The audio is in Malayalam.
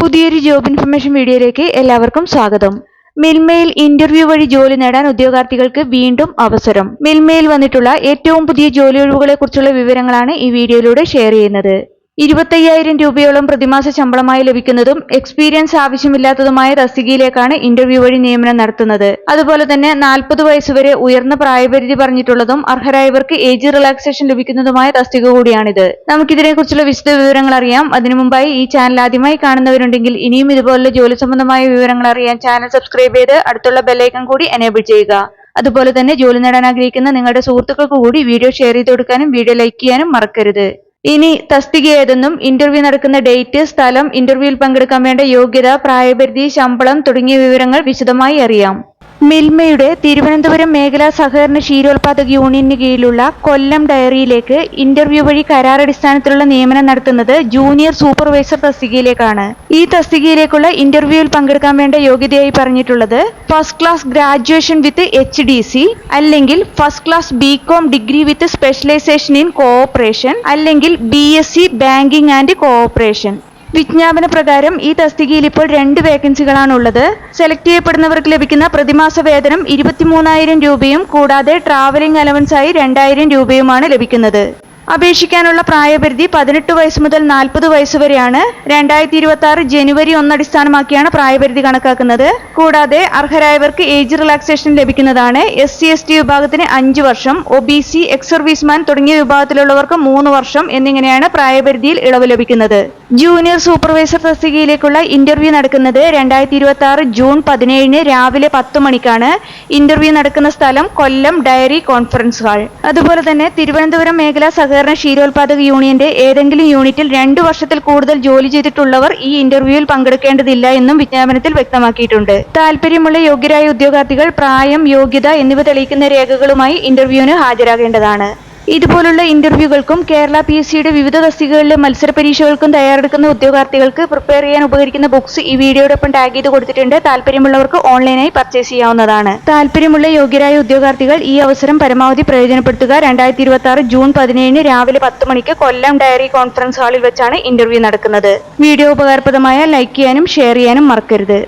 പുതിയൊരു ജോബ് ഇൻഫർമേഷൻ വീഡിയോയിലേക്ക് എല്ലാവർക്കും സ്വാഗതം. മിൽമയിൽ ഇന്റർവ്യൂ വഴി ജോലി നേടാൻ ഉദ്യോഗാർത്ഥികൾക്ക് വീണ്ടും അവസരം. മിൽമയിൽ വന്നിട്ടുള്ള ഏറ്റവും പുതിയ ജോലി ഒഴിവുകളെ കുറിച്ചുള്ള വിവരങ്ങളാണ് ഈ വീഡിയോയിലൂടെ ഷെയർ ചെയ്യുന്നത്. 25,000 രൂപയോളം പ്രതിമാസ ശമ്പളമായി ലഭിക്കുന്നതും എക്സ്പീരിയൻസ് ആവശ്യമില്ലാത്തതുമായ തസ്തികയിലേക്കാണ് ഇന്റർവ്യൂ വഴി നിയമനം നടത്തുന്നത്. അതുപോലെ തന്നെ 40 വയസ്സുവരെ ഉയർന്ന പ്രായപരിധി പറഞ്ഞിട്ടുള്ളതും അർഹരായവർക്ക് ഏജ് റിലാക്സേഷൻ ലഭിക്കുന്നതുമായ തസ്തിക കൂടിയാണിത്. നമുക്കിതിനെക്കുറിച്ചുള്ള വിശദ വിവരങ്ങൾ അറിയാം. അതിനു മുമ്പായി ഈ ചാനൽ ആദ്യമായി കാണുന്നവരുണ്ടെങ്കിൽ ഇനിയും ഇതുപോലുള്ള ജോലി സംബന്ധമായ വിവരങ്ങൾ അറിയാൻ ചാനൽ സബ്സ്ക്രൈബ് ചെയ്ത് അടുത്തുള്ള ബെല്ലൈക്കൺ കൂടി എനേബിൾ ചെയ്യുക. അതുപോലെ തന്നെ ജോലി നേടാൻ ആഗ്രഹിക്കുന്ന നിങ്ങളുടെ സുഹൃത്തുക്കൾക്ക് കൂടി വീഡിയോ ഷെയർ ചെയ്ത് കൊടുക്കാനും വീഡിയോ ലൈക്ക് ചെയ്യാനും മറക്കരുത്. ഇനി തസ്തിക ഏതെന്നും ഇന്റർവ്യൂ നടക്കുന്ന ഡേറ്റ്, സ്ഥലം, ഇന്റർവ്യൂവിൽ പങ്കെടുക്കാൻ വേണ്ട യോഗ്യത, പ്രായപരിധി, ശമ്പളം തുടങ്ങിയ വിവരങ്ങൾ വിശദമായി അറിയാം. മിൽമയുടെ തിരുവനന്തപുരം മേഖലാ സഹകരണ ക്ഷീരോത്പാദക യൂണിയന് കീഴിലുള്ള കൊല്ലം ഡയറിയിലേക്ക് ഇന്റർവ്യൂ വഴി കരാറടിസ്ഥാനത്തിലുള്ള നിയമനം നടത്തുന്നത് ജൂനിയർ സൂപ്പർവൈസർ തസ്തികയിലേക്കാണ്. ഈ തസ്തികയിലേക്കുള്ള ഇന്റർവ്യൂവിൽ പങ്കെടുക്കാൻ വേണ്ട യോഗ്യതയായി പറഞ്ഞിട്ടുള്ളത് first class graduation with HDC അല്ലെങ്കിൽ first class BCom degree with specialisation in cooperation അല്ലെങ്കിൽ BSc ബാങ്കിംഗ് ആൻഡ് കോഓപ്പറേഷൻ. വിജ്ഞാപന പ്രകാരം ഈ തസ്തികയിൽ ഇപ്പോൾ 2 വേക്കൻസികളാണുള്ളത്. സെലക്ട് ചെയ്യപ്പെടുന്നവർക്ക് ലഭിക്കുന്ന പ്രതിമാസ വേതനം 23,000 രൂപയും കൂടാതെ ട്രാവലിംഗ് അലവൻസായി 2,000 രൂപയുമാണ് ലഭിക്കുന്നത്. അപേക്ഷിക്കാനുള്ള പ്രായപരിധി 18 വയസ്സ് മുതൽ 40 വയസ്സ് വരെയാണ്. 2026 ജനുവരി 1 അടിസ്ഥാനമാക്കിയാണ് പ്രായപരിധി കണക്കാക്കുന്നത്. കൂടാതെ അർഹരായവർക്ക് ഏജ് റിലാക്സേഷൻ ലഭിക്കുന്നതാണ്. SC/ST വിഭാഗത്തിന് 5 വർഷം, OBC, എക്സ് സർവീസ്മാൻ തുടങ്ങിയ വിഭാഗത്തിലുള്ളവർക്ക് 3 വർഷം എന്നിങ്ങനെയാണ് പ്രായപരിധിയിൽ ഇളവ് ലഭിക്കുന്നത്. ജൂനിയർ സൂപ്പർവൈസർ തസ്തികയിലേക്കുള്ള ഇന്റർവ്യൂ നടക്കുന്നത് 2026 ജൂൺ 17 രാവിലെ 10 മണിക്കാണ്. ഇന്റർവ്യൂ നടക്കുന്ന സ്ഥലം കൊല്ലം ഡയറി കോൺഫറൻസ് ഹാൾ. അതുപോലെ തന്നെ തിരുവനന്തപുരം മേഖലാ സഹകരണ ക്ഷീരോത്പാദക യൂണിയന്റെ ഏതെങ്കിലും യൂണിറ്റിൽ 2 വർഷത്തിൽ കൂടുതൽ ജോലി ചെയ്തിട്ടുള്ളവർ ഈ ഇന്റർവ്യൂവിൽ പങ്കെടുക്കേണ്ടതില്ല എന്നും വിജ്ഞാപനത്തിൽ വ്യക്തമാക്കിയിട്ടുണ്ട്. താല്പര്യമുള്ള യോഗ്യരായ ഉദ്യോഗാർത്ഥികൾ പ്രായം, യോഗ്യത എന്നിവ തെളിയിക്കുന്ന രേഖകളുമായി ഇന്റർവ്യൂവിന് ഹാജരാകേണ്ടതാണ്. ഇതുപോലുള്ള ഇന്റർവ്യൂകൾക്കും കേരള PSCയുടെ വിവിധ തസ്തികകളിലെ മത്സര പരീക്ഷകൾക്കും തയ്യാറെടുക്കുന്ന ഉദ്യോഗാർത്ഥികൾക്ക് പ്രിപ്പയർ ചെയ്യാൻ ഉപകരിക്കുന്ന ബുക്സ് ഈ വീഡിയോടൊപ്പം ടാഗ് ചെയ്ത് കൊടുത്തിട്ടുണ്ട്. താല്പര്യമുള്ളവർക്ക് ഓൺലൈനായി പർച്ചേസ് ചെയ്യാവുന്നതാണ്. താല്പര്യമുള്ള യോഗ്യരായ ഉദ്യോഗാർത്ഥികൾ ഈ അവസരം പരമാവധി പ്രയോജനപ്പെടുത്തുക. 2026 ജൂൺ 17 രാവിലെ 10 മണിക്ക് കൊല്ലം ഡയറി കോൺഫറൻസ് ഹാളിൽ വെച്ചാണ് ഇന്റർവ്യൂ നടക്കുന്നത്. വീഡിയോ ഉപകാരപ്രദമായ ലൈക്ക് ചെയ്യാനും ഷെയർ ചെയ്യാനും മറക്കരുത്.